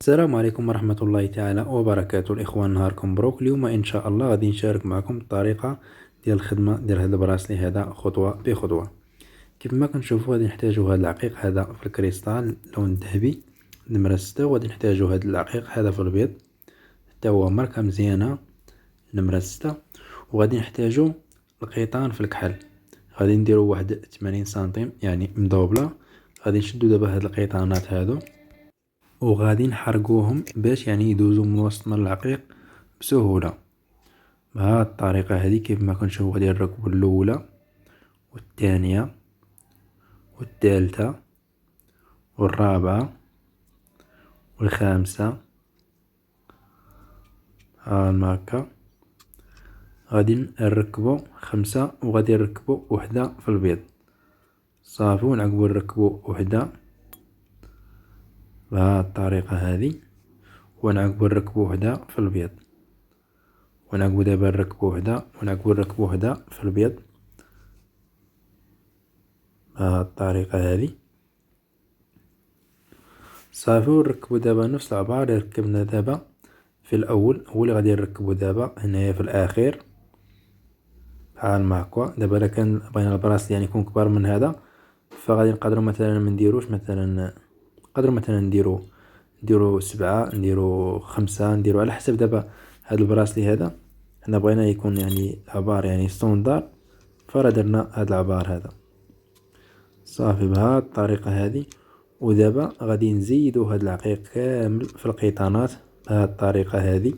السلام عليكم ورحمة الله تعالى وبركاته. الإخوان، نهاركم مبروك. اليوم إن شاء الله غادي نشارك معكم الطريقة ديال الخدمة ديال هذا البراسلي هذا خطوة بخطوة. كيف ما كنشوفوا غادي نحتاجو هذا العقيق هذا في الكريستال اللون الذهبي نمرة 6، وغادي نحتاجو هذا العقيق هذا في البيض حتى هو ماركة مزيانة نمرة 6، وغادي نحتاجو القيطان في الكحل. غادي نديرو واحد 80 سنتيم يعني مدوبلة. غادي نشدو دابا هاد القيطانات هادو وغادي نحرقوهم باش يعني يدوزو من وسط من العقيق بسهولة بهاد الطريقة هذه. كيف ما كنشوفو غادي نركبو الأولى والثانية والثالثة والرابعة والخامسة هاكا. غادي نركبو 5 وغادي نركبو وحدة في البيض صافي، ونعقبو نركبو وحدة بهاد الطريقة هذه، ونعقبو نركبو وحدة في البيض، ونعقبو دابا نركبو وحدة، ونعقبو نركبو وحدة في البيض بهاد الطريقة هذه صافي. ونركبو دابا نفس العبار اللي ركبنا دابا في الأول، هو اللي غادي نركبو دابا هنايا في الأخير بحال ما هكا. دابا إلا كان بغينا البراسلي يعني يكون كبر من هذا، فغادي نقدرو مثلا منديروش مثلا، نقدرو مثلا نديرو 7، نديرو 5، نديرو على حسب. دابا هاد البراسلي هذا حنا بغينا يكون يعني عبار يعني ستوندار، فرا درنا هاد العبار هذا صافي بهاد الطريقة هذه. ودابا غادي نزيدو هاد العقيق كامل في القيطانات بهاد الطريقة هذه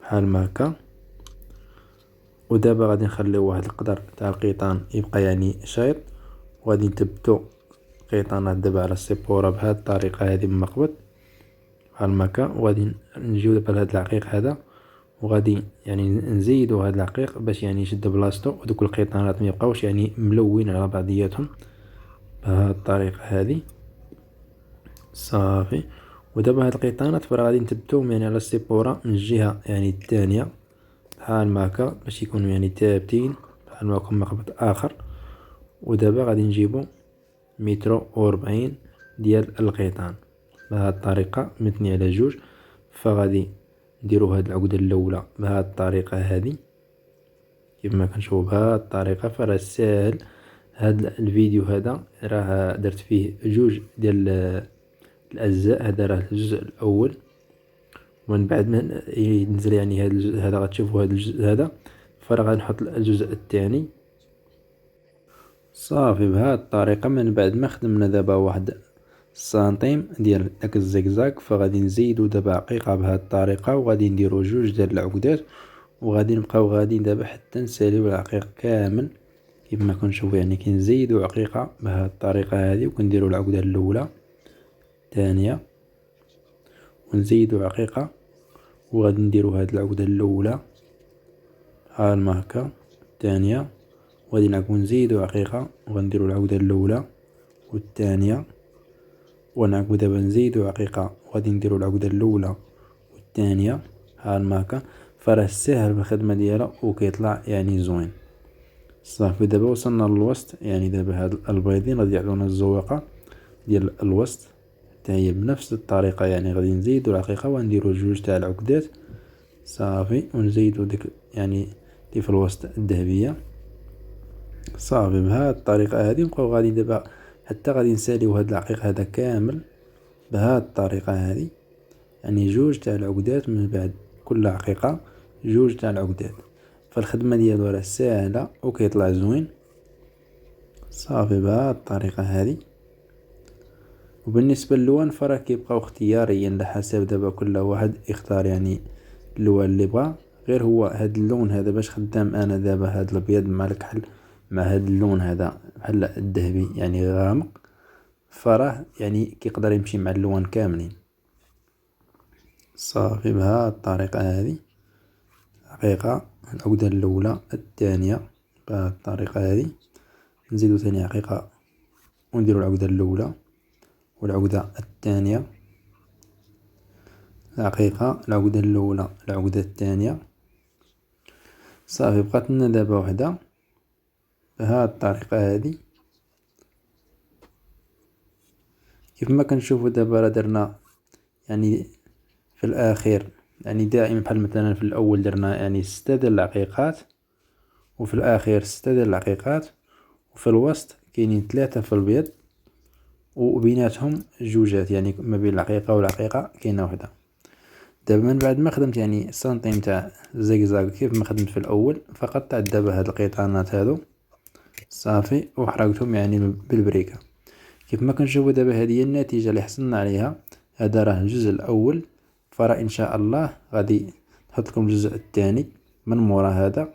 بحال ما هكا. ودابا غادي نخليو واحد القدر تاع القيطان يبقى يعني شايط، وغادي نثبتو القيطانات دابا على السيبورة بهاد الطريقة هذه بالمقبض بحال ما هكا. وغادي نجيو دابا لهاد العقيق هذا، وغادي يعني نزيدو هاد العقيق باش يعني يشد بلاصتو، ودوك القيطانات ميبقاوش يعني ملوين على بعضياتهم بهاد الطريقة هذه صافي. ودابا هاد القيطانات فرا غادي نثبتوهم يعني على السيبورة من الجهة يعني الثانية بحال ما هكا باش يكونوا يعني ثابتين بحال ما يكون مقبض آخر. ودابا غادي نجيبو 140 ديال القيطان بهاد الطريقة متني على جوج. فغادي نديرو هاد العقدة الأولى بهاد الطريقة هذه كيف ما كنشوفو بهاد الطريقة. فراه ساهل هاد الفيديو هذا، راه درت فيه جوج ديال الأجزاء. هذا راه الجزء الأول، ومن بعد ما ينزل يعني هذا الجزء هذا غتشوفوا هذا الجزء هذا، فراه غنحط الجزء الثاني صافي بهاد الطريقة. من بعد ما خدمنا دابا واحد سنتيم ديال داك الزيكزاك، فغادي نزيدو دابا عقيقة بهاد الطريقة، وغادي نديرو جوج ديال العقدات، وغادي نبقاو غاديين دابا حتى نساليو العقيق كامل كيف ما كنشوفو. يعني كنزيدو عقيقة بهاد الطريقة هذه، وكنديرو العقدة الأولى الثانية، ونزيدو عقيقة، وغادي نديرو هاد العقدة الأولى بحال ما هكا الثانية، وغادي نعاودو نزيدو عقيقة، وغنديرو العقدة الأولى والثانية، ونعاودو دابا نزيدو عقيقة، وغادي نديرو العقدة الأولى والثانية بحال ما هكا. فراه ساهل بالخدمة ديالها وكيطلع يعني زوين صافي. دابا وصلنا للوسط، يعني دابا هاد البيضين غادي يعطونا الزواقة ديال الوسط حتى هي بنفس الطريقة. يعني غادي نزيدو العقيقة ونديرو جوج تاع العقدات صافي، ونزيدو ديك يعني اللي في الوسط الذهبية صافي بهاد الطريقة هذه. نبقاو غادي دابا حتى غادي نساليو هاد العقيق هذا كامل بهاد الطريقة هذه، يعني جوج تاع العقدات من بعد كل عقيقة جوج تاع العقدات. فالخدمة ديالو راه ساهلة وكيطلع زوين صافي بهاد الطريقة هذه. وبالنسبة للوان فراه كيبقاو اختياريا على حسب دابا كل واحد يختار يعني اللون اللي بغا. غير هو هاد اللون هذا باش خدام انا دابا هاد الابيض مع الكحل مع هاد اللون هذا بحال الذهبي يعني غامق، فراه يعني كيقدر يمشي مع اللون كاملين صافي بهاد الطريقة هذه. عقيقة العقدة الأولى الثانية بهاد الطريقة هذه، نزيدو ثاني عقيقة ونديرو العقدة الأولى والعقدة الثانية، العقيقة العقدة الأولى العقدة الثانية صافي. بقات لنا دابا وحدة بهاد الطريقة هذه كيف ما كنشوفو. دابا راه درنا يعني في الأخير يعني دائما بحال مثلا في الأول درنا يعني 6 ديال العقيقات، وفي الأخير 6 ديال العقيقات، وفي الوسط كاينين 3 في البيض، وبيناتهم جوجات يعني ما بين العقيقة والعقيقة كاينة وحدة. دابا من بعد ما خدمت يعني السنتيم تاع زيكزاك كيف ما خدمت في الأول، فقطعت دابا هاد القيطانات هادو صافي وحرقتهم يعني بالبريكة. كيف ما كنشوفوا دابا هذه هي النتيجة اللي حصلنا عليها. هذا راه الجزء الأول، فرا إن شاء الله غادي نحط لكم الجزء الثاني من مورا هذا.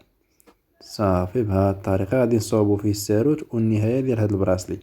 صافي بهذه الطريقة غادي نصوبوا فيه الساروت والنهاية ديال هذا البراسلي.